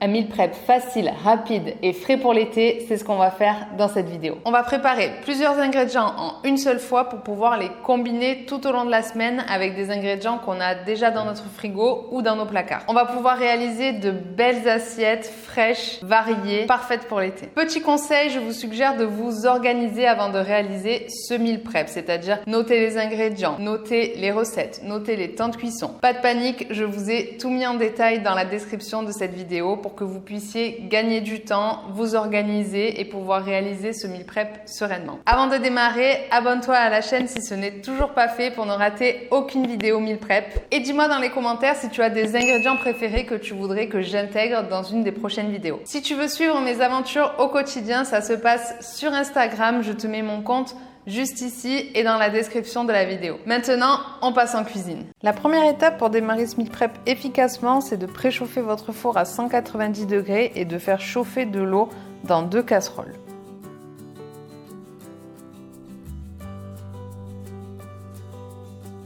Un meal prep facile, rapide et frais pour l'été, c'est ce qu'on va faire dans cette vidéo. On va préparer plusieurs ingrédients en une seule fois pour pouvoir les combiner tout au long de la semaine avec des ingrédients qu'on a déjà dans notre frigo ou dans nos placards. On va pouvoir réaliser de belles assiettes fraîches, variées, parfaites pour l'été. Petit conseil, je vous suggère de vous organiser avant de réaliser ce meal prep, c'est-à-dire noter les ingrédients, noter les recettes, noter les temps de cuisson. Pas de panique, je vous ai tout mis en détail dans la description de cette vidéo pour que vous puissiez gagner du temps, vous organiser et pouvoir réaliser ce meal prep sereinement. Avant de démarrer, abonne-toi à la chaîne si ce n'est toujours pas fait pour ne rater aucune vidéo meal prep. Et dis-moi dans les commentaires si tu as des ingrédients préférés que tu voudrais que j'intègre dans une des prochaines vidéos. Si tu veux suivre mes aventures au quotidien, ça se passe sur Instagram. Je te mets mon compte juste ici et dans la description de la vidéo. Maintenant, on passe en cuisine. La première étape pour démarrer ce meal prep efficacement, c'est de préchauffer votre four à 190 degrés et de faire chauffer de l'eau dans 2 casseroles.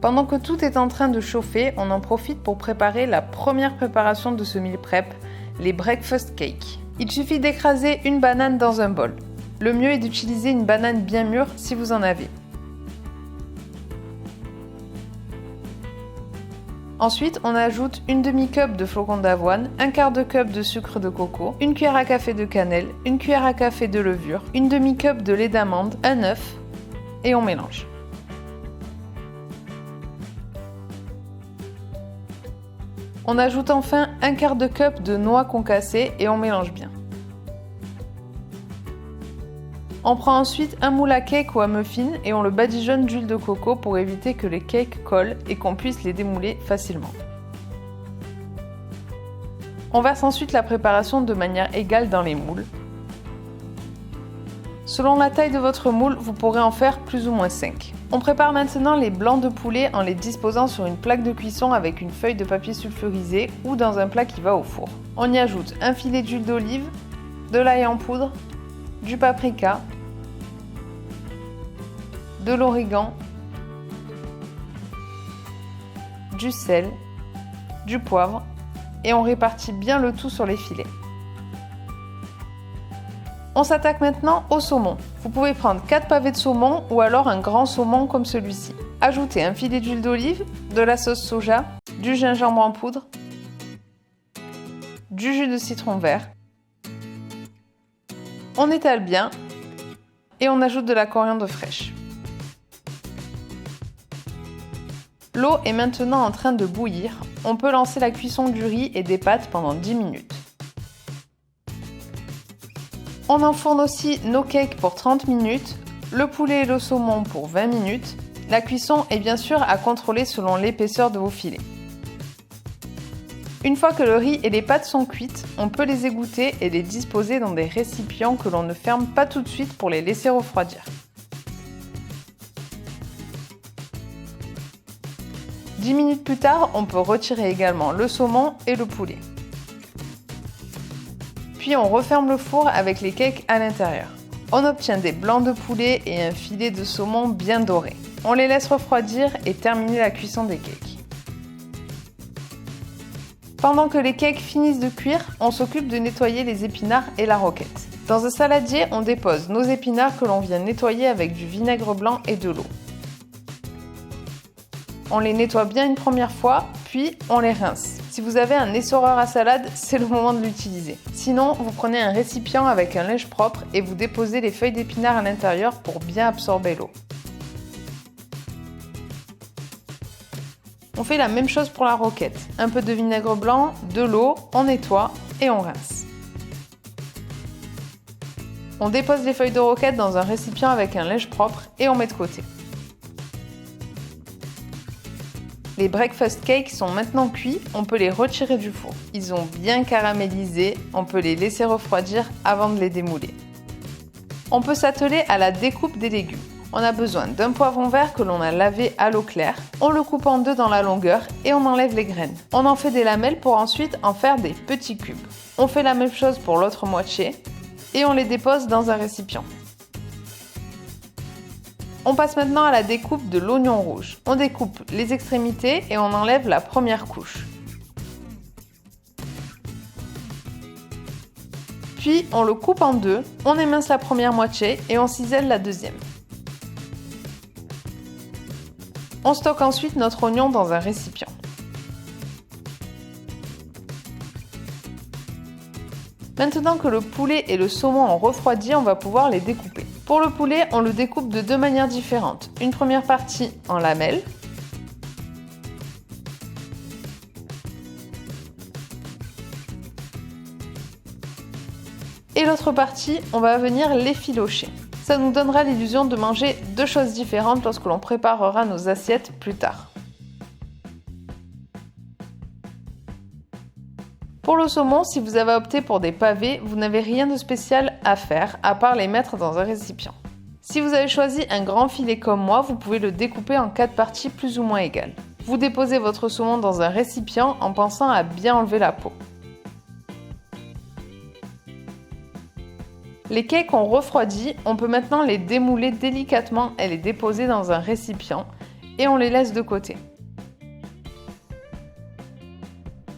Pendant que tout est en train de chauffer, on en profite pour préparer la première préparation de ce meal prep, les breakfast cakes. Il suffit d'écraser une banane dans un bol. Le mieux est d'utiliser une banane bien mûre si vous en avez. Ensuite, on ajoute une demi-cup de flocons d'avoine, un quart de cup de sucre de coco, une cuillère à café de cannelle, une cuillère à café de levure, une demi-cup de lait d'amande, un œuf et on mélange. On ajoute enfin un quart de cup de noix concassées et on mélange bien. On prend ensuite un moule à cake ou à muffin et on le badigeonne d'huile de coco pour éviter que les cakes collent et qu'on puisse les démouler facilement. On verse ensuite la préparation de manière égale dans les moules. Selon la taille de votre moule, vous pourrez en faire plus ou moins 5. On prépare maintenant les blancs de poulet en les disposant sur une plaque de cuisson avec une feuille de papier sulfurisé ou dans un plat qui va au four. On y ajoute un filet d'huile d'olive, de l'ail en poudre, du paprika, de l'origan, du sel, du poivre et on répartit bien le tout sur les filets. On s'attaque maintenant au saumon. Vous pouvez prendre 4 pavés de saumon ou alors un grand saumon comme celui-ci. Ajoutez un filet d'huile d'olive, de la sauce soja, du gingembre en poudre, du jus de citron vert. On étale bien et on ajoute de la coriandre fraîche. L'eau est maintenant en train de bouillir. On peut lancer la cuisson du riz et des pâtes pendant 10 minutes. On enfourne aussi nos cakes pour 30 minutes, le poulet et le saumon pour 20 minutes. La cuisson est bien sûr à contrôler selon l'épaisseur de vos filets. Une fois que le riz et les pâtes sont cuites, on peut les égoutter et les disposer dans des récipients que l'on ne ferme pas tout de suite pour les laisser refroidir. 10 minutes plus tard, on peut retirer également le saumon et le poulet. Puis on referme le four avec les cakes à l'intérieur. On obtient des blancs de poulet et un filet de saumon bien doré. On les laisse refroidir et terminer la cuisson des cakes. Pendant que les cakes finissent de cuire, on s'occupe de nettoyer les épinards et la roquette. Dans un saladier, on dépose nos épinards que l'on vient nettoyer avec du vinaigre blanc et de l'eau. On les nettoie bien une première fois, puis on les rince. Si vous avez un essoreur à salade, c'est le moment de l'utiliser. Sinon, vous prenez un récipient avec un linge propre et vous déposez les feuilles d'épinards à l'intérieur pour bien absorber l'eau. On fait la même chose pour la roquette. Un peu de vinaigre blanc, de l'eau, on nettoie et on rince. On dépose les feuilles de roquette dans un récipient avec un linge propre et on met de côté. Les breakfast cakes sont maintenant cuits, on peut les retirer du four. Ils ont bien caramélisé, on peut les laisser refroidir avant de les démouler. On peut s'atteler à la découpe des légumes. On a besoin d'un poivron vert que l'on a lavé à l'eau claire. On le coupe en deux dans la longueur et on enlève les graines. On en fait des lamelles pour ensuite en faire des petits cubes. On fait la même chose pour l'autre moitié et on les dépose dans un récipient. On passe maintenant à la découpe de l'oignon rouge. On découpe les extrémités et on enlève la première couche. Puis on le coupe en deux, on émince la première moitié et on cisèle la deuxième. On stocke ensuite notre oignon dans un récipient. Maintenant que le poulet et le saumon ont refroidi, on va pouvoir les découper. Pour le poulet, on le découpe de deux manières différentes. Une première partie en lamelles. Et l'autre partie, on va venir l'effilocher. Ça nous donnera l'illusion de manger deux choses différentes lorsque l'on préparera nos assiettes plus tard. Pour le saumon, si vous avez opté pour des pavés, vous n'avez rien de spécial à faire à part les mettre dans un récipient. Si vous avez choisi un grand filet comme moi, vous pouvez le découper en 4 parties plus ou moins égales. Vous déposez votre saumon dans un récipient en pensant à bien enlever la peau. Les cakes ont refroidi, on peut maintenant les démouler délicatement et les déposer dans un récipient et on les laisse de côté.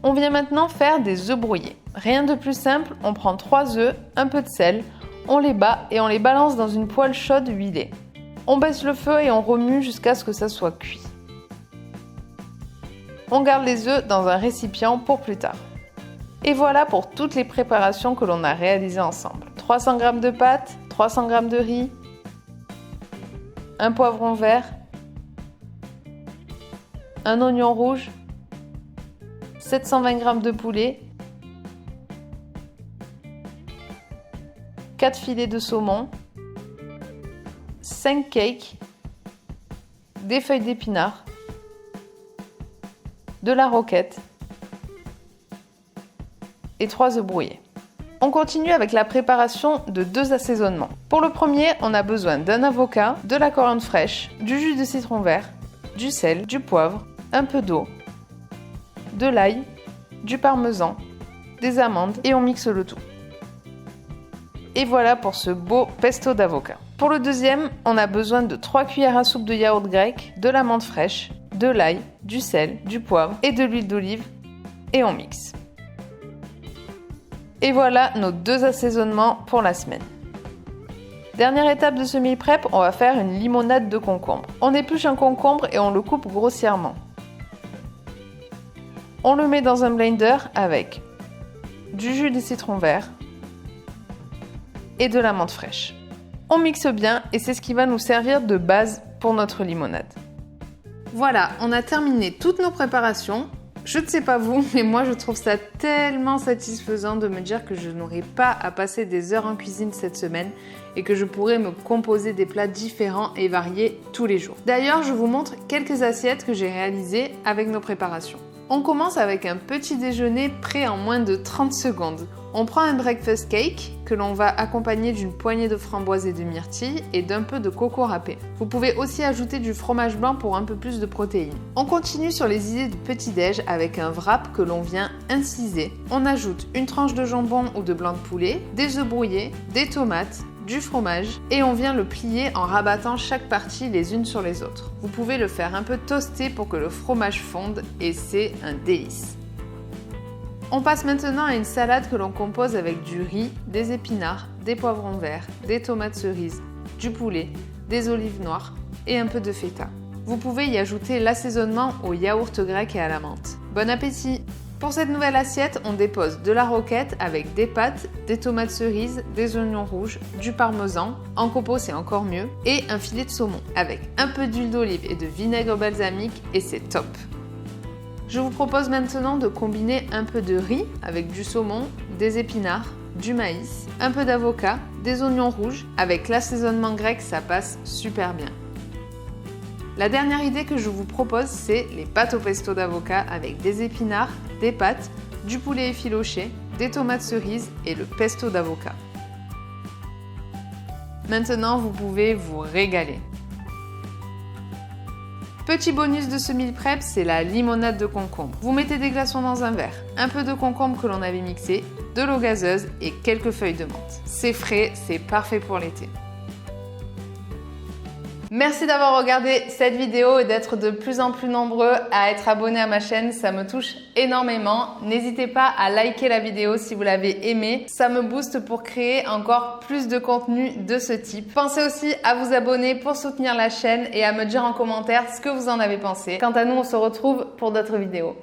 On vient maintenant faire des œufs brouillés. Rien de plus simple, on prend 3 œufs, un peu de sel, on les bat et on les balance dans une poêle chaude huilée. On baisse le feu et on remue jusqu'à ce que ça soit cuit. On garde les œufs dans un récipient pour plus tard. Et voilà pour toutes les préparations que l'on a réalisées ensemble. 300 g de pâtes, 300 g de riz, un poivron vert, un oignon rouge, 720 g de poulet, 4 filets de saumon, 5 cakes, des feuilles d'épinards, de la roquette et 3 œufs brouillés. On continue avec la préparation de 2 assaisonnements. Pour le premier, on a besoin d'un avocat, de la coriandre fraîche, du jus de citron vert, du sel, du poivre, un peu d'eau, de l'ail, du parmesan, des amandes et on mixe le tout. Et voilà pour ce beau pesto d'avocat. Pour le deuxième, on a besoin de 3 cuillères à soupe de yaourt grec, de la menthe fraîche, de l'ail, du sel, du poivre et de l'huile d'olive et on mixe. Et voilà nos 2 assaisonnements pour la semaine. Dernière étape de ce meal prep, on va faire une limonade de concombre. On épluche un concombre et on le coupe grossièrement. On le met dans un blender avec du jus de citron vert et de la menthe fraîche. On mixe bien et c'est ce qui va nous servir de base pour notre limonade. Voilà, on a terminé toutes nos préparations. Je ne sais pas vous, mais moi je trouve ça tellement satisfaisant de me dire que je n'aurai pas à passer des heures en cuisine cette semaine et que je pourrai me composer des plats différents et variés tous les jours. D'ailleurs, je vous montre quelques assiettes que j'ai réalisées avec nos préparations. On commence avec un petit déjeuner prêt en moins de 30 secondes. On prend un breakfast cake que l'on va accompagner d'une poignée de framboises et de myrtilles et d'un peu de coco râpé. Vous pouvez aussi ajouter du fromage blanc pour un peu plus de protéines. On continue sur les idées de petit-déj avec un wrap que l'on vient inciser. On ajoute une tranche de jambon ou de blanc de poulet, des œufs brouillés, des tomates, du fromage et on vient le plier en rabattant chaque partie les unes sur les autres. Vous pouvez le faire un peu toaster pour que le fromage fonde et c'est un délice. On passe maintenant à une salade que l'on compose avec du riz, des épinards, des poivrons verts, des tomates cerises, du poulet, des olives noires et un peu de feta. Vous pouvez y ajouter l'assaisonnement au yaourt grec et à la menthe. Bon appétit! Pour cette nouvelle assiette, on dépose de la roquette avec des pâtes, des tomates cerises, des oignons rouges, du parmesan, en copeaux c'est encore mieux, et un filet de saumon avec un peu d'huile d'olive et de vinaigre balsamique et c'est top. Je vous propose maintenant de combiner un peu de riz avec du saumon, des épinards, du maïs, un peu d'avocat, des oignons rouges. Avec l'assaisonnement grec, ça passe super bien. La dernière idée que je vous propose, c'est les pâtes au pesto d'avocat avec des épinards, des pâtes, du poulet effiloché, des tomates cerises et le pesto d'avocat. Maintenant, vous pouvez vous régaler. Petit bonus de ce meal prep, c'est la limonade de concombre. Vous mettez des glaçons dans un verre, un peu de concombre que l'on avait mixé, de l'eau gazeuse et quelques feuilles de menthe. C'est frais, c'est parfait pour l'été. Merci d'avoir regardé cette vidéo et d'être de plus en plus nombreux à être abonnés à ma chaîne. Ça me touche énormément. N'hésitez pas à liker la vidéo si vous l'avez aimée. Ça me booste pour créer encore plus de contenu de ce type. Pensez aussi à vous abonner pour soutenir la chaîne et à me dire en commentaire ce que vous en avez pensé. Quant à nous, on se retrouve pour d'autres vidéos.